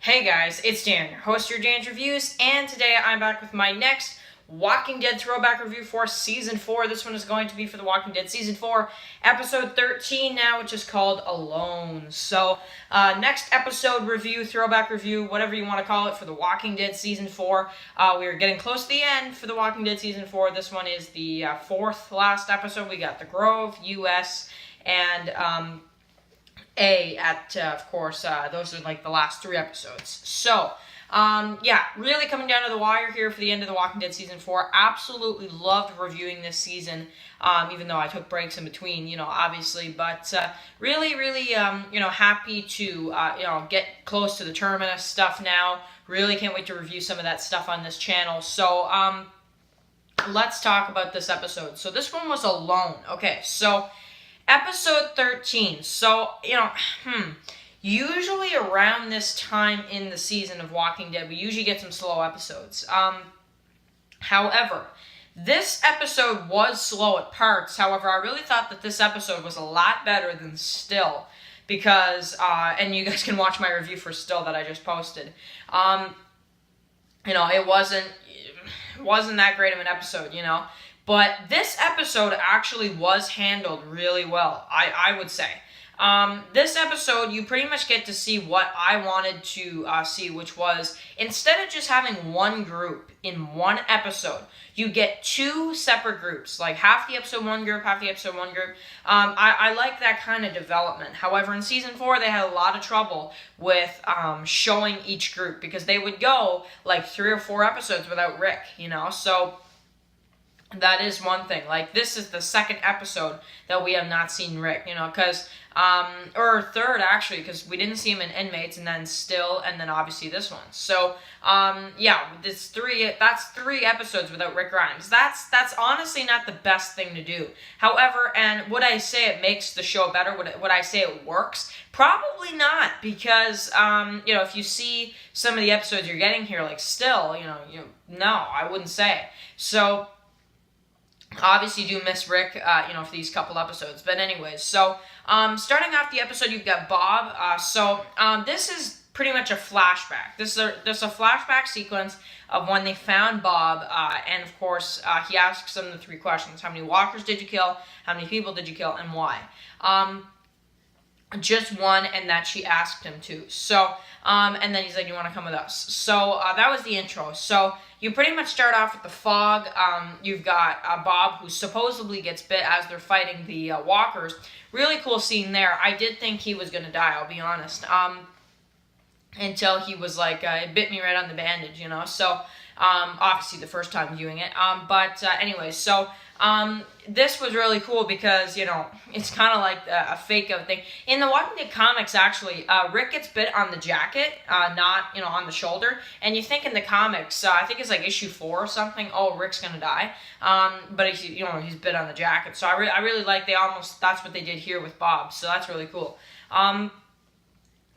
Hey guys, it's Dan, your host of your Dan's Reviews, and today I'm back with my next Walking Dead throwback review for Season 4. This one is going to be for The Walking Dead Season 4, Episode 13 now, which is called Alone. So, next episode review, throwback review, whatever you want to call it, for The Walking Dead Season 4. We are getting close to the end for The Walking Dead Season 4. This one is the fourth last episode. We got The Grove, US, and of course, those are like the last 3 episodes. So, really coming down to the wire here for the end of The Walking Dead Season 4. Absolutely loved reviewing this season, even though I took breaks in between, obviously. But really, happy to, get close to the Terminus stuff now. Really can't wait to review some of that stuff on this channel. So, let's talk about this episode. So, this one was Alone. Okay, so Episode 13. So, usually around this time in the season of Walking Dead, we usually get some slow episodes. However, this episode was slow at parts. However, I really thought that this episode was a lot better than Still, because, and you guys can watch my review for Still that I just posted. It wasn't that great of an episode, But this episode actually was handled really well, I would say. This episode, you pretty much get to see what I wanted to see, which was, instead of just having one group in one episode, you get 2 separate groups, like half the episode one group, half the episode one group. I like that kind of development. However, in Season 4, they had a lot of trouble with showing each group, because they would go like 3 or 4 episodes without Rick, so that is one thing. Like, this is the second episode that we have not seen Rick, because, or third, actually, because we didn't see him in Inmates, and then Still, and then obviously this one. So, that's 3 episodes without Rick Grimes. That's honestly not the best thing to do. However, and would I say it makes the show better? Would I say it works? Probably not, because, if you see some of the episodes you're getting here, like Still, no, I wouldn't say. So, obviously, you do miss Rick, for these couple episodes. But anyways, so, starting off the episode, you've got Bob. This is pretty much a flashback. This is a flashback sequence of when they found Bob, and of course, he asks them the 3 questions. How many walkers did you kill? How many people did you kill? And why? Just one, and that she asked him to. So, and then he's like, you want to come with us? So, that was the intro. So, you pretty much start off with the fog. You've got Bob, who supposedly gets bit as they're fighting the walkers. Really cool scene there. I did think he was going to die, I'll be honest. Until he was like, it bit me right on the bandage, So, obviously the first time viewing it. Anyway, so, this was really cool because, it's kind of like a fake-out thing. In the Walking Dead comics, actually, Rick gets bit on the jacket, not, on the shoulder. And you think in the comics, I think it's like issue 4 or something, oh, Rick's gonna die. But he's bit on the jacket. So I really like that's what they did here with Bob. So that's really cool.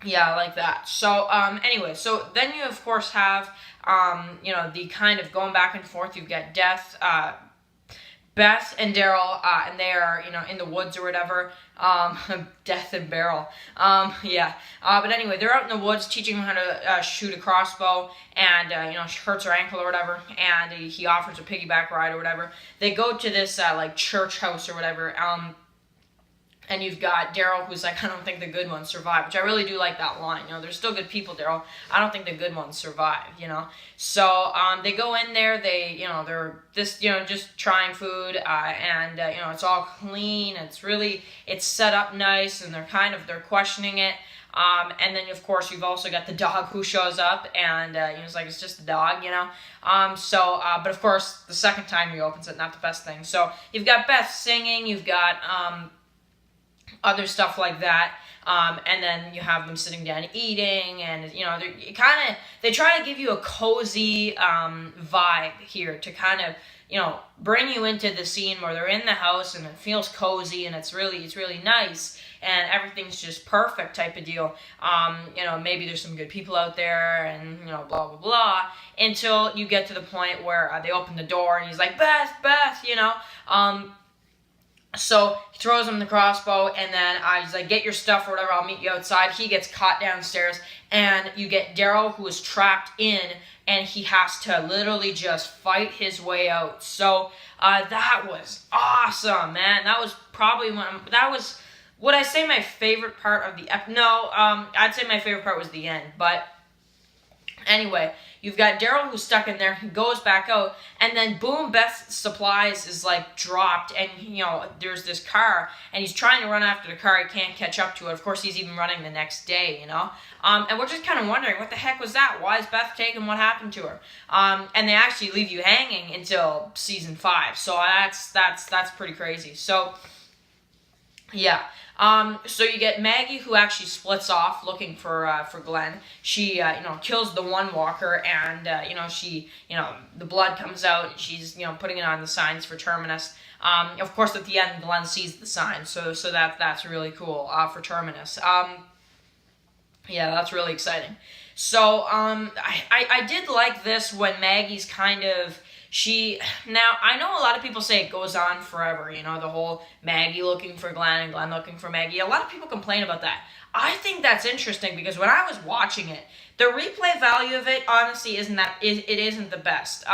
Yeah, I like that. So, anyway, so then you, of course, have, the kind of going back and forth. You've got Beth and Daryl, and they are, in the woods or whatever. Death and Beryl. But anyway, they're out in the woods teaching him how to shoot a crossbow, and, she hurts her ankle or whatever, and he offers a piggyback ride or whatever. They go to this, church house or whatever, and you've got Daryl, who's like, I don't think the good ones survive, which I really do like that line. There's still good people, Daryl. I don't think the good ones survive, So, they go in there, they're just trying food, and, it's all clean. It's set up nice, and they're questioning it. And then, of course, you've also got the dog who shows up, and, he's like, it's just a dog, but of course, the second time he opens it, not the best thing. So, you've got Beth singing, you've got, other stuff like that, and then you have them sitting down eating, and they try to give you a cozy vibe here to kind of bring you into the scene where they're in the house and it feels cozy and it's really nice and everything's just perfect type of deal. Maybe there's some good people out there and blah blah blah, until you get to the point where they open the door and he's like, Beth, So he throws him the crossbow, and then he's like, "Get your stuff or whatever. I'll meet you outside." He gets caught downstairs, and you get Daryl, who is trapped in, and he has to literally just fight his way out. So that was awesome, man. That was probably would I say my favorite part of the No, I'd say my favorite part was the end, but. Anyway, you've got Daryl who's stuck in there. He goes back out, and then boom, Beth's supplies is like dropped, and there's this car, and he's trying to run after the car. He can't catch up to it. Of course, he's even running the next day, and we're just kind of wondering, what the heck was that? Why is Beth taken? What happened to her? And they actually leave you hanging until season 5. So that's pretty crazy. So yeah. So you get Maggie, who actually splits off looking for Glenn. She kills the one walker, and the blood comes out. And she's putting it on the signs for Terminus. Of course, at the end, Glenn sees the sign, so that's really cool for Terminus. Yeah, that's really exciting. So I did like this when Maggie's kind of. Now, I know a lot of people say it goes on forever, the whole Maggie looking for Glenn and Glenn looking for Maggie. A lot of people complain about that. I think that's interesting because when I was watching it, the replay value of it, honestly, isn't the best.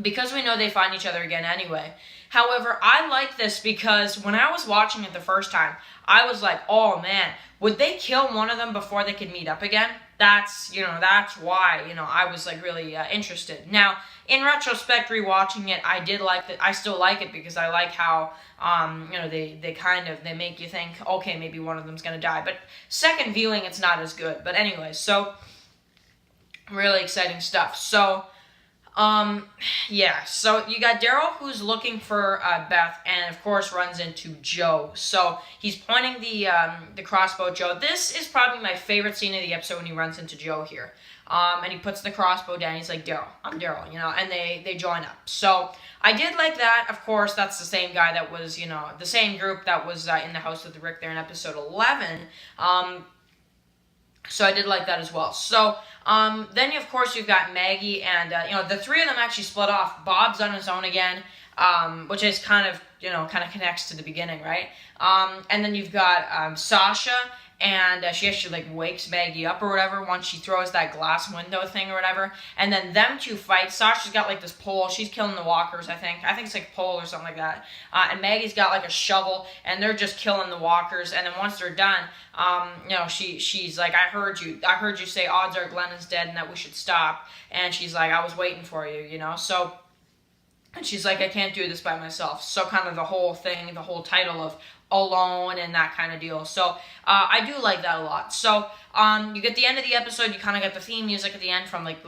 Because we know they find each other again anyway. However, I like this because when I was watching it the first time, I was like, oh man, would they kill one of them before they could meet up again? That's why, I was like really interested. Now, in retrospect, rewatching it, I did like that. I still like it because I like how, they make you think, okay, maybe one of them's going to die. But second viewing, it's not as good. But anyway, so really exciting stuff. So, yeah, so you got Daryl who's looking for Beth, and of course runs into Joe. So he's pointing the crossbow at Joe. This is probably my favorite scene of the episode when he runs into Joe here. And he puts the crossbow down. He's like, Daryl, I'm Daryl, and they join up. So I did like that. Of course, that's the same guy that was, the same group that was in the house with Rick there in episode 11. So I did like that as well. So then, of course, you've got Maggie, and the three of them actually split off. Bob's on his own again, which is kind of connects to the beginning, right? And then you've got Sasha, and she actually wakes Maggie up or whatever once she throws that glass window thing or whatever. And then them two fight. Sasha's got this pole. She's killing the walkers, I think. I think it's a pole or something like that. And Maggie's got a shovel, and they're just killing the walkers. And then once they're done, she's like, I heard you say odds are Glenn is dead and that we should stop. And she's like, I was waiting for you, So, and she's like, I can't do this by myself. So kind of the whole thing, the whole title of Alone and that kind of deal. So I do like that a lot. So you get the end of the episode, you kind of get the theme music at the end from like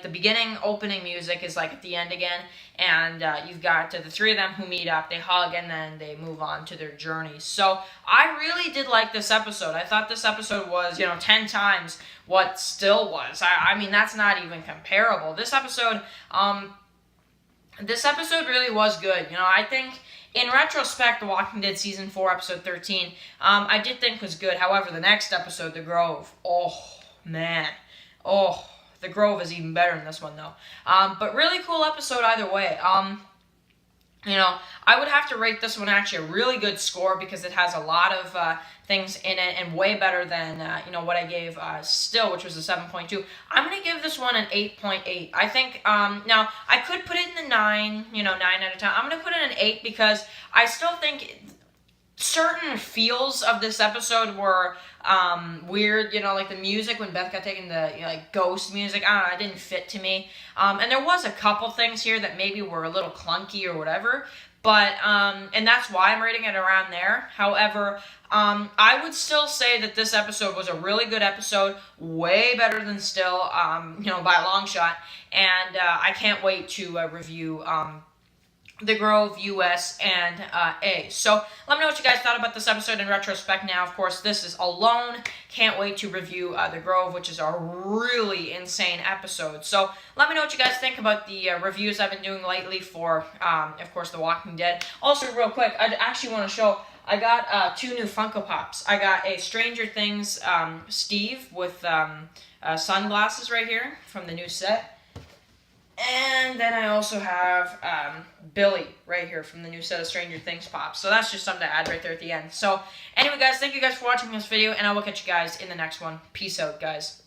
the beginning opening music is at the end again, and you've got the three of them who meet up, they hug, and then they move on to their journey. So I really did like this episode. I thought this episode was 10 times what Still was. I mean, that's not even comparable. This episode really was good. I think in retrospect, The Walking Dead Season 4, Episode 13, I did think was good. However, the next episode, The Grove, oh, man. Oh, The Grove is even better than this one, though. But really cool episode either way. I would have to rate this one actually a really good score because it has a lot of things in it and way better than, what I gave Still, which was a 7.2. I'm going to give this one an 8.8. I think, now, I could put it in the 9, 9 out of 10. I'm going to put it an 8 because I still think certain feels of this episode were weird, like the music when Beth got taken, the ghost music, I don't know, it didn't fit to me. And there was a couple things here that maybe were a little clunky or whatever, but, and that's why I'm rating it around there. However, I would still say that this episode was a really good episode, way better than Still, by a long shot, and I can't wait to review The Grove, US, and A. So let me know what you guys thought about this episode in retrospect now. Of course, this is Alone. Can't wait to review The Grove, which is a really insane episode. So let me know what you guys think about the reviews I've been doing lately for, of course, The Walking Dead. Also, real quick, I actually want to show, I got 2 new Funko Pops. I got a Stranger Things Steve with sunglasses right here from the new set. And then I also have Billy right here from the new set of Stranger Things pops. So that's just something to add right there at the end. So anyway, guys, thank you guys for watching this video, and I will catch you guys in the next one. Peace out, guys.